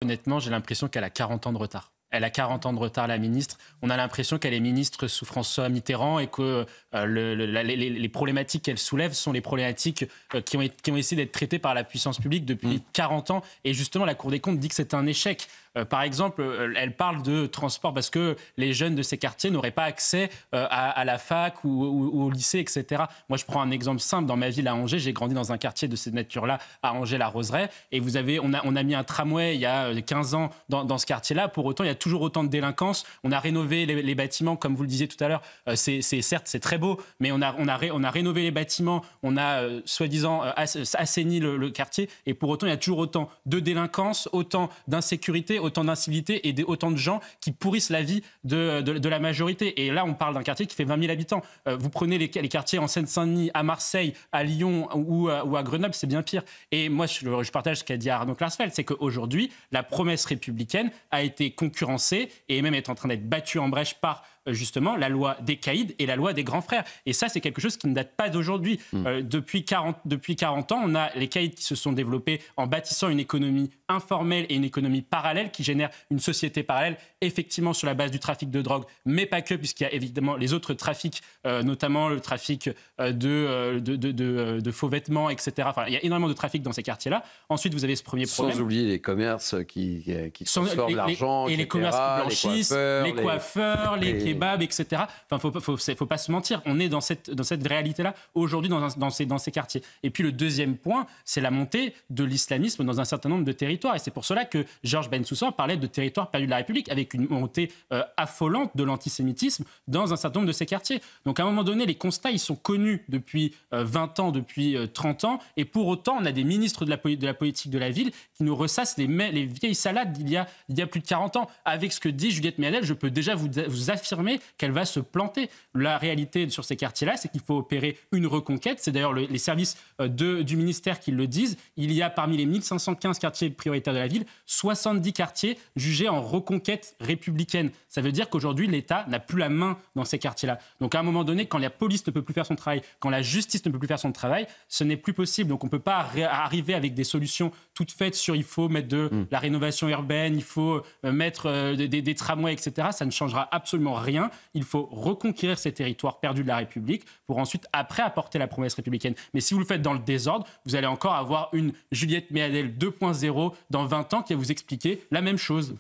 Honnêtement, j'ai l'impression qu'elle a 40 ans de retard. Elle a 40 ans de retard, la ministre. On a l'impression qu'elle est ministre sous François Mitterrand et que les problématiques qu'elle soulève sont les problématiques qui ont essayé d'être traitées par la puissance publique depuis 40 ans. Et justement, la Cour des comptes dit que c'est un échec. Par exemple, elle parle de transport parce que les jeunes de ces quartiers n'auraient pas accès à la fac ou au lycée, etc. Moi, je prends un exemple simple. Dans ma ville, à Angers, j'ai grandi dans un quartier de cette nature-là, à Angers-la-Roseraie. Et on a mis un tramway il y a 15 ans dans ce quartier-là. Pour autant, il y a toujours autant de délinquance. On a rénové les bâtiments, comme vous le disiez tout à l'heure. Certes, c'est très beau, mais on a rénové les bâtiments. On a, soi-disant, assaini le quartier. Et pour autant, il y a toujours autant de délinquance, autant d'insécurité, autant d'incivilité et autant de gens qui pourrissent la vie de la majorité. Et là, on parle d'un quartier qui fait 20 000 habitants. Vous prenez les quartiers en Seine-Saint-Denis, à Marseille, à Lyon ou à Grenoble, c'est bien pire. Et moi, je partage ce qu'a dit Arnaud Klarsfeld, c'est qu'aujourd'hui, la promesse républicaine a été concurrencée et même est en train d'être battue en brèche par justement la loi des caïds et la loi des grands frères. Et ça, c'est quelque chose qui ne date pas d'aujourd'hui. Depuis 40 ans, on a les caïds qui se sont développés en bâtissant une économie informelle et une économie parallèle qui génère une société parallèle, effectivement sur la base du trafic de drogue, mais pas que, puisqu'il y a évidemment les autres trafics, notamment le trafic de faux vêtements, etc. Enfin, il y a énormément de trafic dans ces quartiers-là. Ensuite, vous avez ce premier problème. Sans oublier les commerces qui transforment l'argent, et les commerces qui blanchissent, les coiffeurs, les kebabs, etc. Enfin, faut pas se mentir. On est dans cette réalité-là aujourd'hui dans ces quartiers. Et puis le deuxième point, c'est la montée de l'islamisme dans un certain nombre de territoires. Et c'est pour cela que Georges Bensoussan parlait de territoires perdus de la République, avec une montée affolante de l'antisémitisme dans un certain nombre de ces quartiers. Donc à un moment donné, les constats, ils sont connus depuis 20 ans, depuis 30 ans. Et pour autant, on a des ministres de la politique de la ville qui nous ressassent les vieilles salades d'il y a plus de 40 ans. Avec ce que dit Juliette Ménel, je peux déjà vous affirmer qu'elle va se planter. La réalité sur ces quartiers-là, c'est qu'il faut opérer une reconquête. C'est d'ailleurs les services du ministère qui le disent. Il y a parmi les 1515 quartiers prioritaires de la ville, 70 quartiers jugés en reconquête républicaine. Ça veut dire qu'aujourd'hui, l'État n'a plus la main dans ces quartiers-là. Donc à un moment donné, quand la police ne peut plus faire son travail, quand la justice ne peut plus faire son travail, ce n'est plus possible. Donc on ne peut pas arriver avec des solutions toutes faites sur il faut mettre de la rénovation urbaine, il faut mettre des tramways, etc. Ça ne changera absolument rien. Il faut reconquérir ces territoires perdus de la République pour ensuite, après, apporter la promesse républicaine. Mais si vous le faites dans le désordre, vous allez encore avoir une Juliette Ménel 2.0 dans 20 ans qui va vous expliquer la même chose.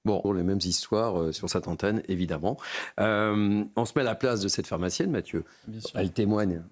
Bon, les mêmes histoires sur cette antenne, évidemment. On se met à la place de cette pharmacienne, Mathieu. Elle témoigne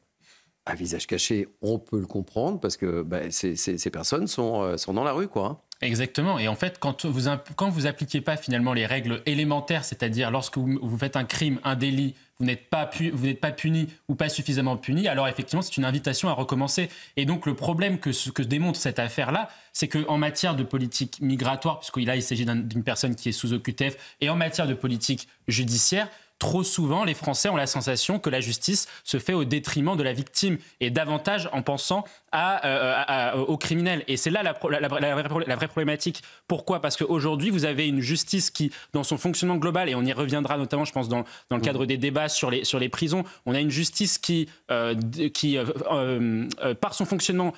à visage caché, on peut le comprendre, parce que ces personnes sont dans la rue, quoi. Hein. Exactement. Et en fait, quand vous appliquez pas finalement les règles élémentaires, c'est-à-dire lorsque vous faites un crime, un délit, vous n'êtes pas puni ou pas suffisamment puni, alors effectivement, c'est une invitation à recommencer. Et donc, le problème que démontre cette affaire-là, c'est qu'en matière de politique migratoire, il s'agit d'une personne qui est sous OQTF, et en matière de politique judiciaire, trop souvent, les Français ont la sensation que la justice se fait au détriment de la victime et davantage en pensant aux criminels. Et c'est là la vraie problématique. Pourquoi ? Parce qu'aujourd'hui, vous avez une justice qui, dans son fonctionnement global, et on y reviendra notamment, je pense, dans le cadre des débats sur les prisons, on a une justice qui par son fonctionnement,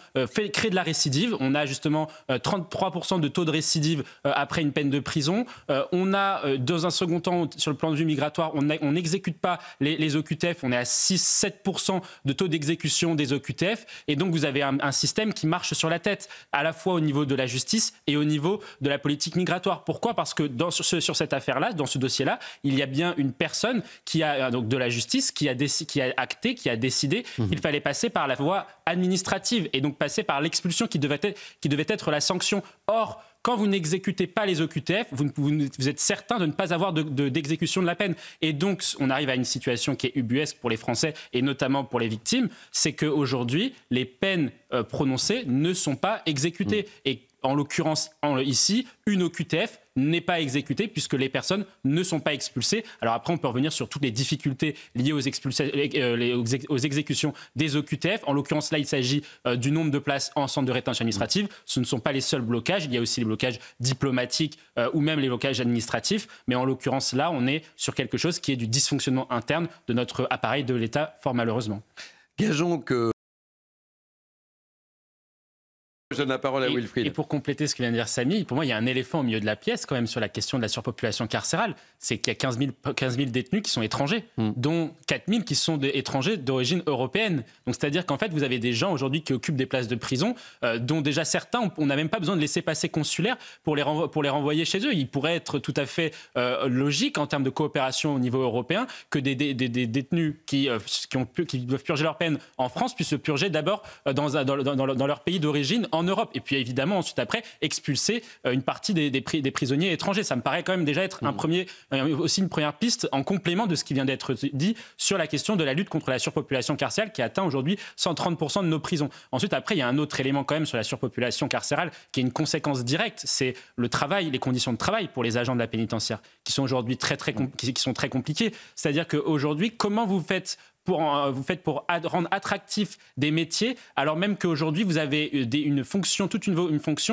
crée de la récidive. On a justement 33% de taux de récidive après une peine de prison. On a, dans un second temps, sur le plan de vue migratoire, on n'exécute pas les OQTF, on est à 6-7% de taux d'exécution des OQTF, et donc vous avez un système qui marche sur la tête, à la fois au niveau de la justice et au niveau de la politique migratoire. Pourquoi ? Parce que sur cette affaire-là, dans ce dossier-là, il y a bien une personne donc de la justice qui a acté, qui a décidé qu'il fallait passer par la voie administrative, et donc passer par l'expulsion qui devait être la sanction. Or, quand vous n'exécutez pas les OQTF, vous êtes certain de ne pas avoir d'exécution de la peine. Et donc, on arrive à une situation qui est ubuesque pour les Français, et notamment pour les victimes, c'est qu'aujourd'hui, les peines prononcées ne sont pas exécutées. Et en l'occurrence, ici, une OQTF n'est pas exécutée puisque les personnes ne sont pas expulsées. Alors après, on peut revenir sur toutes les difficultés liées aux exécutions des OQTF. En l'occurrence, là, il s'agit du nombre de places en centre de rétention administrative. Ce ne sont pas les seuls blocages. Il y a aussi les blocages diplomatiques ou même les blocages administratifs. Mais en l'occurrence, là, on est sur quelque chose qui est du dysfonctionnement interne de notre appareil de l'État, fort malheureusement. Gageons que Je donne la parole à Wilfried. Et pour compléter ce que vient de dire Samy, pour moi, il y a un éléphant au milieu de la pièce quand même sur la question de la surpopulation carcérale. C'est qu'il y a 15 000 détenus qui sont étrangers, dont 4 000 qui sont étrangers d'origine européenne. Donc c'est-à-dire qu'en fait, vous avez des gens aujourd'hui qui occupent des places de prison, dont déjà certains, on n'a même pas besoin de laisser passer consulaire pour les renvoyer chez eux. Il pourrait être tout à fait logique en termes de coopération au niveau européen que des détenus qui doivent purger leur peine en France puissent se purger d'abord dans leur pays d'origine en Europe. Et puis évidemment, ensuite après, expulser une partie des prisonniers étrangers. Ça me paraît quand même déjà être aussi une première piste en complément de ce qui vient d'être dit sur la question de la lutte contre la surpopulation carcérale qui atteint aujourd'hui 130% de nos prisons. Ensuite, après, il y a un autre élément quand même sur la surpopulation carcérale qui est une conséquence directe, c'est le travail, les conditions de travail pour les agents de la pénitentiaire qui sont aujourd'hui qui sont très compliquées. C'est-à-dire qu'aujourd'hui, comment vous faites pour rendre attractifs des métiers, alors même qu'aujourd'hui, vous avez une fonction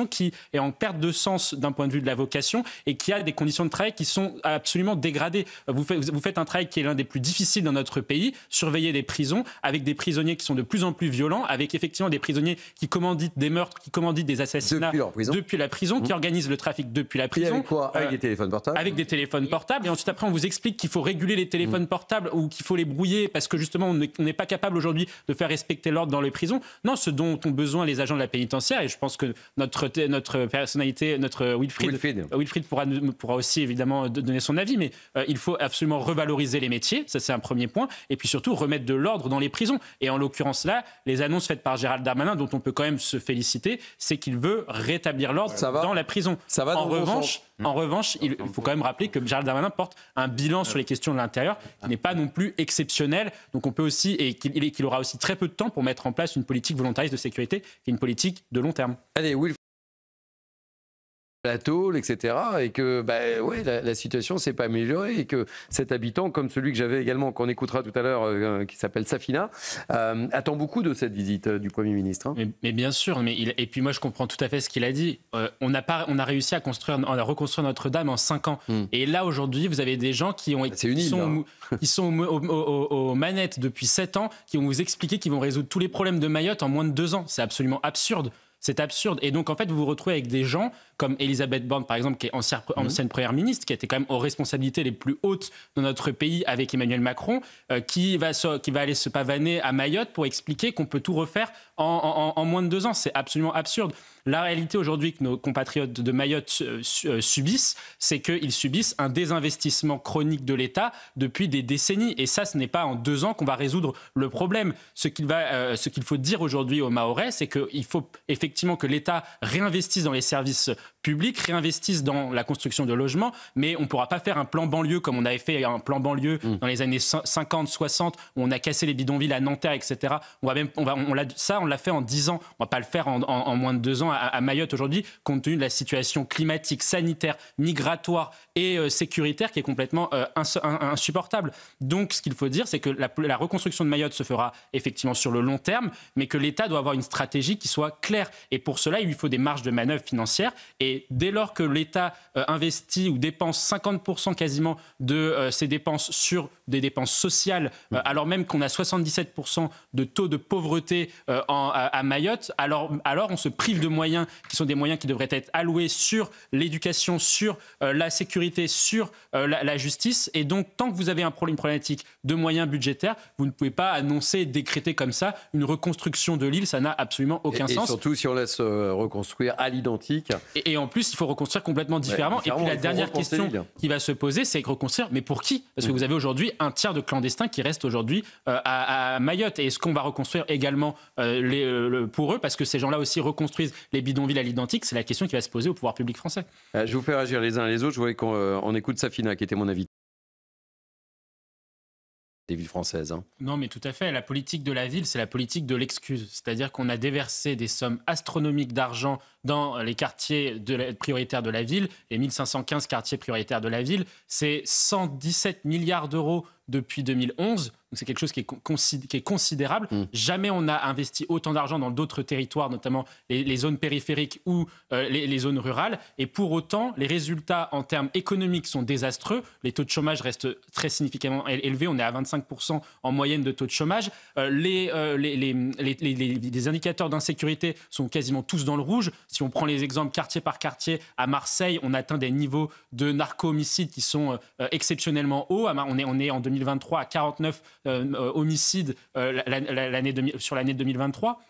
qui est en perte de sens d'un point de vue de la vocation et qui a des conditions de travail qui sont absolument dégradées. Vous faites un travail qui est l'un des plus difficiles dans notre pays, surveiller des prisons, avec des prisonniers qui sont de plus en plus violents, avec effectivement des prisonniers qui commanditent des meurtres, qui commanditent des assassinats depuis la prison, qui organisent le trafic depuis la prison. Et avec quoi ? Avec des téléphones portables. Avec des téléphones portables. Et ensuite, après, on vous explique qu'il faut réguler les téléphones portables ou qu'il faut les brouiller parce que justement, on n'est pas capable aujourd'hui de faire respecter l'ordre dans les prisons. Non, ce dont ont besoin les agents de la pénitentiaire, et je pense que notre personnalité, notre Wilfried pourra aussi évidemment donner son avis, mais il faut absolument revaloriser les métiers, ça c'est un premier point, et puis surtout remettre de l'ordre dans les prisons. Et en l'occurrence là, les annonces faites par Gérald Darmanin, dont on peut quand même se féliciter, c'est qu'il veut rétablir l'ordre dans la prison. En revanche, il faut quand même rappeler que Gérald Darmanin porte un bilan sur les questions de l'intérieur qui n'est pas non plus exceptionnel. Donc on peut aussi, et qu'il aura aussi très peu de temps pour mettre en place une politique volontariste de sécurité, qui est une politique de long terme. Allez, Wilfried, la tôle, etc. Et que la situation s'est pas améliorée et que cet habitant, comme celui que j'avais également, qu'on écoutera tout à l'heure, qui s'appelle Safina, attend beaucoup de cette visite du Premier ministre. Hein. Mais bien sûr, et puis moi je comprends tout à fait ce qu'il a dit. On a réussi à reconstruire Notre-Dame en 5 ans. Et là aujourd'hui, vous avez des gens qui sont aux manettes depuis 7 ans, qui vont vous expliquer qu'ils vont résoudre tous les problèmes de Mayotte en moins de 2 ans. C'est absolument absurde. C'est absurde. Et donc, en fait, vous vous retrouvez avec des gens comme Elisabeth Borne, par exemple, qui est ancienne première ministre, qui a été quand même aux responsabilités les plus hautes dans notre pays avec Emmanuel Macron, qui va aller se pavaner à Mayotte pour expliquer qu'on peut tout refaire en moins de 2 ans. C'est absolument absurde. La réalité aujourd'hui que nos compatriotes de Mayotte subissent, c'est qu'ils subissent un désinvestissement chronique de l'État depuis des décennies. Et ça, ce n'est pas en 2 ans qu'on va résoudre le problème. Ce qu'il faut dire aujourd'hui aux Mahorais, c'est qu'il faut effectivement que l'État réinvestisse dans les services publics, réinvestissent dans la construction de logements, mais on ne pourra pas faire un plan banlieue comme on avait fait un plan banlieue dans les années 50, 60, où on a cassé les bidonvilles à Nanterre, etc. On l'a fait en 10 ans. On ne va pas le faire en moins de 2 ans à Mayotte aujourd'hui, compte tenu de la situation climatique, sanitaire, migratoire et sécuritaire qui est complètement insupportable. Donc, ce qu'il faut dire, c'est que la reconstruction de Mayotte se fera effectivement sur le long terme, mais que l'État doit avoir une stratégie qui soit claire. Et pour cela, il lui faut des marges de manœuvre financières. Et dès lors que l'État investit ou dépense 50% quasiment de ses dépenses sur des dépenses sociales, alors même qu'on a 77% de taux de pauvreté à Mayotte, alors on se prive de moyens qui sont des moyens qui devraient être alloués sur l'éducation, sur la sécurité, sur la justice. Et donc, tant que vous avez une problématique de moyens budgétaires, vous ne pouvez pas annoncer, décréter comme ça une reconstruction de l'île. Ça n'a absolument aucun sens. Et surtout si on laisse reconstruire à l'identique. Et en plus, il faut reconstruire complètement différemment. Et puis la dernière question qui va se poser, c'est reconstruire, mais pour qui ? Parce que vous avez aujourd'hui un tiers de clandestins qui restent aujourd'hui à Mayotte. Et est-ce qu'on va reconstruire également pour eux ? Parce que ces gens-là aussi reconstruisent les bidonvilles à l'identique. C'est la question qui va se poser au pouvoir public français. Je vous fais réagir les uns et les autres. Je voulais qu'on écoute Safina, qui était mon invité. Des villes françaises. Hein. Non, mais tout à fait. La politique de la ville, c'est la politique de l'excuse. C'est-à-dire qu'on a déversé des sommes astronomiques d'argent dans les quartiers prioritaires de la ville, les 1515 quartiers prioritaires de la ville. C'est 117 milliards d'euros depuis 2011. Donc c'est quelque chose qui est considérable. Jamais on a investi autant d'argent dans d'autres territoires, notamment les zones périphériques ou les zones rurales. Et pour autant, les résultats en termes économiques sont désastreux. Les taux de chômage restent très significativement élevés. On est à 25% en moyenne de taux de chômage. Les indicateurs d'insécurité sont quasiment tous dans le rouge. Si on prend les exemples quartier par quartier, à Marseille, on atteint des niveaux de narco-homicides qui sont exceptionnellement hauts. On est en 2023 à 49 homicides sur l'année 2023.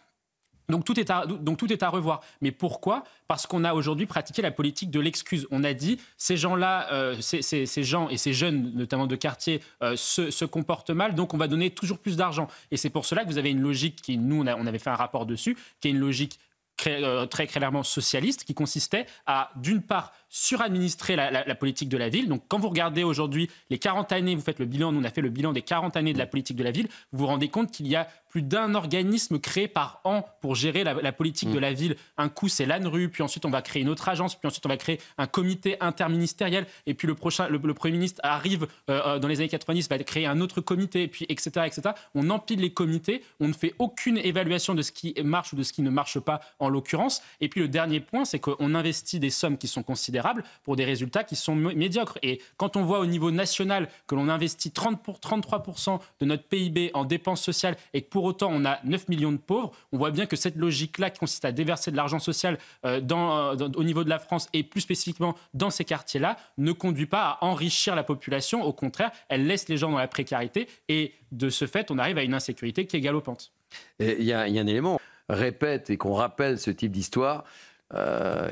Donc tout est à revoir. Mais pourquoi ? Parce qu'on a aujourd'hui pratiqué la politique de l'excuse. On a dit, ces gens-là, ces gens et ces jeunes, notamment de quartier, se comportent mal, donc on va donner toujours plus d'argent. Et c'est pour cela que vous avez une logique qui, nous, on avait fait un rapport dessus, qui est une logique très clairement socialiste, qui consistait à, d'une part, suradministrer la politique de la ville. Donc, quand vous regardez aujourd'hui les 40 années, vous faites le bilan, nous on a fait le bilan des 40 années de la politique de la ville, vous vous rendez compte qu'il y a plus d'un organisme créé par an pour gérer la politique de la ville. Un coup, c'est l'ANRU, puis ensuite on va créer une autre agence, puis ensuite on va créer un comité interministériel, et puis le Premier ministre arrive dans les années 90, va créer un autre comité, et puis etc., etc. On empile les comités, on ne fait aucune évaluation de ce qui marche ou de ce qui ne marche pas en l'occurrence. Et puis le dernier point, c'est qu'on investit des sommes qui sont considérables pour des résultats qui sont médiocres. Et quand on voit au niveau national que l'on investit 33% de notre PIB en dépenses sociales et que pour autant on a 9 millions de pauvres, on voit bien que cette logique-là qui consiste à déverser de l'argent social au niveau de la France et plus spécifiquement dans ces quartiers-là ne conduit pas à enrichir la population. Au contraire, elle laisse les gens dans la précarité et de ce fait, on arrive à une insécurité qui est galopante. Il y a un élément, répète et qu'on rappelle ce type d'histoire,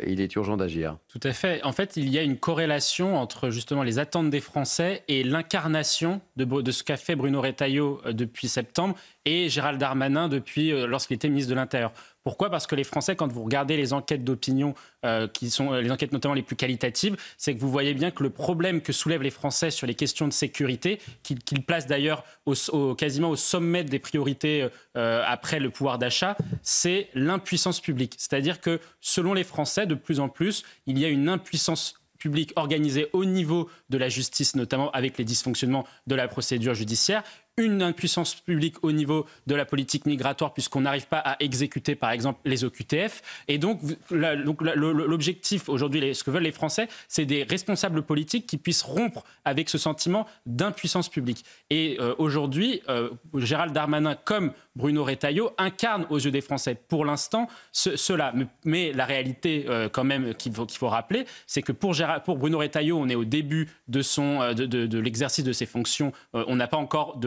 il est urgent d'agir. Tout à fait. En fait, il y a une corrélation entre justement les attentes des Français et l'incarnation de ce qu'a fait Bruno Retailleau depuis septembre et Gérald Darmanin depuis lorsqu'il était ministre de l'Intérieur. Pourquoi ? Parce que les Français, quand vous regardez les enquêtes d'opinion, qui sont les enquêtes notamment les plus qualitatives, c'est que vous voyez bien que le problème que soulèvent les Français sur les questions de sécurité, qu'ils placent d'ailleurs quasiment au sommet des priorités après le pouvoir d'achat, c'est l'impuissance publique. C'est-à-dire que selon les Français, de plus en plus, il y a une impuissance publique organisée au niveau de la justice, notamment avec les dysfonctionnements de la procédure judiciaire, une impuissance publique au niveau de la politique migratoire puisqu'on n'arrive pas à exécuter, par exemple, les OQTF. Et donc l'objectif aujourd'hui, ce que veulent les Français, c'est des responsables politiques qui puissent rompre avec ce sentiment d'impuissance publique. Et aujourd'hui, Gérald Darmanin, comme Bruno Retailleau, incarne aux yeux des Français, pour l'instant, cela. Mais la réalité, quand même, qu'il faut rappeler, c'est que pour Bruno Retailleau, on est au début de l'exercice de ses fonctions. On n'a pas encore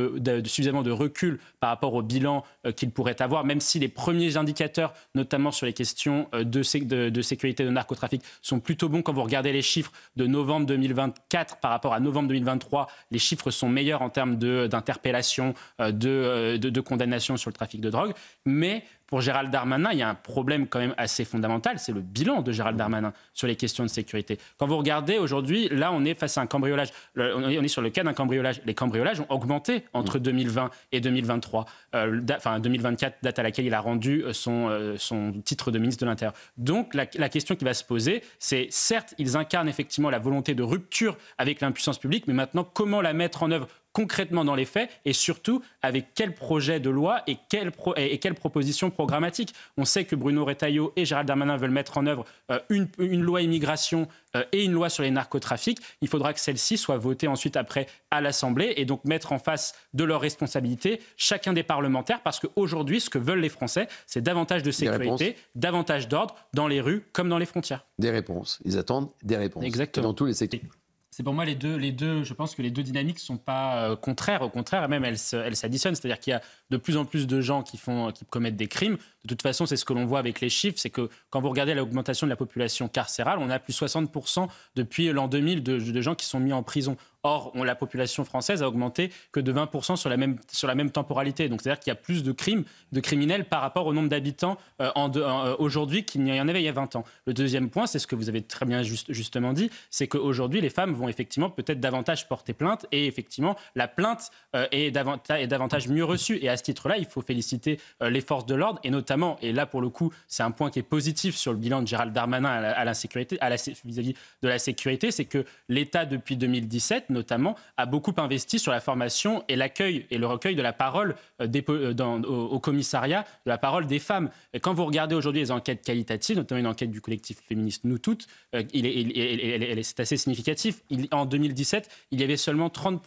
suffisamment de recul par rapport au bilan qu'il pourrait avoir, même si les premiers indicateurs, notamment sur les questions de sécurité de narcotrafic, sont plutôt bons. Quand vous regardez les chiffres de novembre 2024 par rapport à novembre 2023, les chiffres sont meilleurs en termes d'interpellation, de condamnation sur le trafic de drogue. Mais pour Gérald Darmanin, il y a un problème quand même assez fondamental, c'est le bilan de Gérald Darmanin sur les questions de sécurité. Quand vous regardez aujourd'hui, là on est face à un cambriolage, on est sur le cas d'un cambriolage. Les cambriolages ont augmenté entre 2020 et 2023, 2024, date à laquelle il a rendu son titre de ministre de l'Intérieur. Donc la question qui va se poser, c'est certes, ils incarnent effectivement la volonté de rupture avec l'impuissance publique, mais maintenant comment la mettre en œuvre concrètement dans les faits et surtout avec quel projet de loi et quelle proposition programmatique. On sait que Bruno Retailleau et Gérald Darmanin veulent mettre en œuvre une loi immigration et une loi sur les narcotrafics. Il faudra que celle-ci soit votée ensuite après à l'Assemblée et donc mettre en face de leurs responsabilités chacun des parlementaires parce qu'aujourd'hui, ce que veulent les Français, c'est davantage de sécurité, davantage d'ordre dans les rues comme dans les frontières. Des réponses. Ils attendent des réponses. Exactement. Dans tous les secteurs. C'est pour moi les deux. Je pense que les deux dynamiques ne sont pas contraires. Au contraire, même elles s'additionnent. C'est-à-dire qu'il y a de plus en plus de gens qui commettent des crimes. De toute façon, c'est ce que l'on voit avec les chiffres. C'est que quand vous regardez l'augmentation de la population carcérale, on a plus 60% depuis l'an 2000 de gens qui sont mis en prison. Or, la population française a augmenté que de 20% sur la même temporalité. Donc, c'est-à-dire qu'il y a plus de crimes, de criminels par rapport au nombre d'habitants aujourd'hui qu'il n'y en avait il y a 20 ans. Le deuxième point, c'est ce que vous avez très bien justement dit, c'est qu'aujourd'hui, les femmes vont effectivement peut-être davantage porter plainte et effectivement, la plainte est davantage mieux reçue. Et à ce titre-là, il faut féliciter les forces de l'ordre et notamment, et là pour le coup, c'est un point qui est positif sur le bilan de Gérald Darmanin vis-à-vis de la sécurité, c'est que l'État, depuis 2017 notamment, a beaucoup investi sur la formation et l'accueil et le recueil de la parole au commissariat, de la parole des femmes. Et quand vous regardez aujourd'hui les enquêtes qualitatives, notamment une enquête du collectif féministe Nous Toutes, c'est assez significatif. En 2017, il y avait seulement 30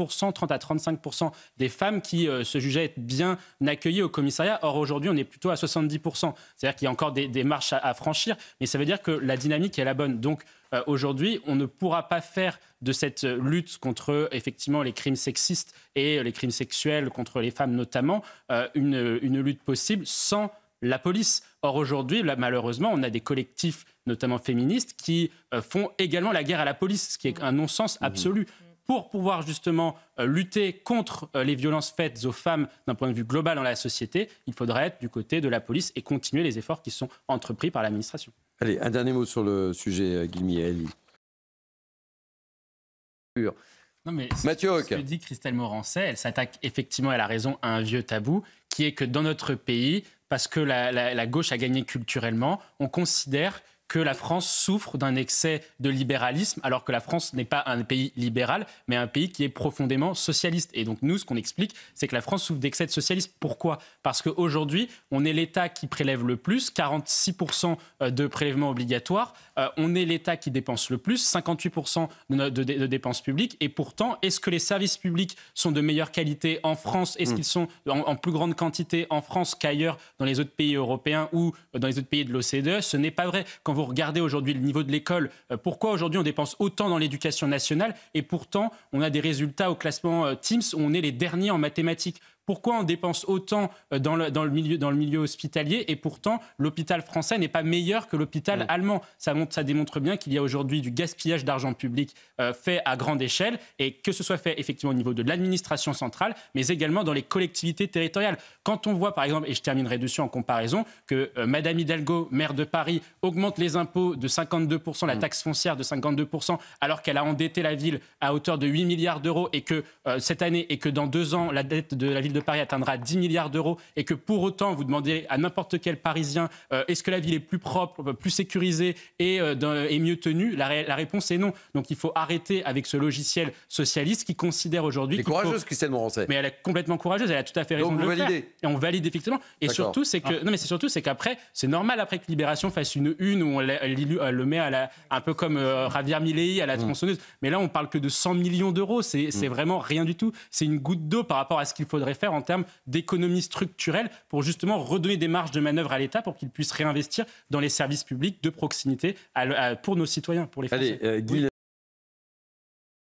à 35% des femmes qui se jugeaient être bien accueillies au commissariat. Or, aujourd'hui, on est plutôt à 70%. C'est-à-dire qu'il y a encore des marches à franchir, mais ça veut dire que la dynamique est la bonne. Donc, aujourd'hui, on ne pourra pas faire de cette lutte contre, effectivement, les crimes sexistes et les crimes sexuels contre les femmes notamment, une lutte possible sans la police. Or, aujourd'hui, malheureusement, on a des collectifs, notamment féministes, qui font également la guerre à la police, ce qui est un non-sens absolu. Pour pouvoir justement lutter contre les violences faites aux femmes d'un point de vue global dans la société, il faudrait être du côté de la police et continuer les efforts qui sont entrepris par l'administration. Allez, un dernier mot sur le sujet, Guilmi et Ali. Non, mais Mathieu ce que dit Christelle Morancet, elle s'attaque effectivement, elle a raison, à un vieux tabou qui est que dans notre pays, parce que la gauche a gagné culturellement, on considère que la France souffre d'un excès de libéralisme, alors que la France n'est pas un pays libéral, mais un pays qui est profondément socialiste. Et donc nous, ce qu'on explique, c'est que la France souffre d'excès de socialisme. Pourquoi ? Parce qu'aujourd'hui, on est l'État qui prélève le plus, 46% de prélèvements obligatoires. On est l'État qui dépense le plus, 58% de dépenses publiques. Et pourtant, est-ce que les services publics sont de meilleure qualité en France ? Est-ce qu'ils sont en plus grande quantité en France qu'ailleurs dans les autres pays européens ou dans les autres pays de l'OCDE ? Ce n'est pas vrai. Quand vous regardez aujourd'hui le niveau de l'école, pourquoi aujourd'hui on dépense autant dans l'éducation nationale et pourtant on a des résultats au classement Teams où on est les derniers en mathématiques ? Pourquoi on dépense autant dans le milieu hospitalier et pourtant l'hôpital français n'est pas meilleur que l'hôpital allemand ? Ça démontre bien qu'il y a aujourd'hui du gaspillage d'argent public fait à grande échelle et que ce soit fait effectivement au niveau de l'administration centrale, mais également dans les collectivités territoriales. Quand on voit par exemple, et je terminerai dessus en comparaison, que Madame Hidalgo, maire de Paris, augmente les impôts de 52%, la taxe foncière de 52%, alors qu'elle a endetté la ville à hauteur de 8 milliards d'euros et que cette année et que dans 2 ans, la dette de la ville de Paris atteindra 10 milliards d'euros et que pour autant, vous demandez à n'importe quel Parisien est-ce que la ville est plus propre, plus sécurisée et mieux tenue ? La réponse est non. Donc il faut arrêter avec ce logiciel socialiste qui considère aujourd'hui... Elle est courageuse, Christelle Morancet. Mais elle est complètement courageuse, elle a tout à fait raison de le faire. Et on valide effectivement. Et surtout, c'est que... Non, mais c'est surtout, c'est qu'après, c'est normal après que Libération fasse une où elle le met un peu comme Javier Milei à la tronçonneuse. Mais là, on parle que de 100 millions d'euros. C'est vraiment rien du tout. C'est une goutte d'eau par rapport à ce qu'il faudrait faire en termes d'économie structurelle pour justement redonner des marges de manœuvre à l'État pour qu'il puisse réinvestir dans les services publics de proximité pour nos citoyens, pour les Français. Allez, Guy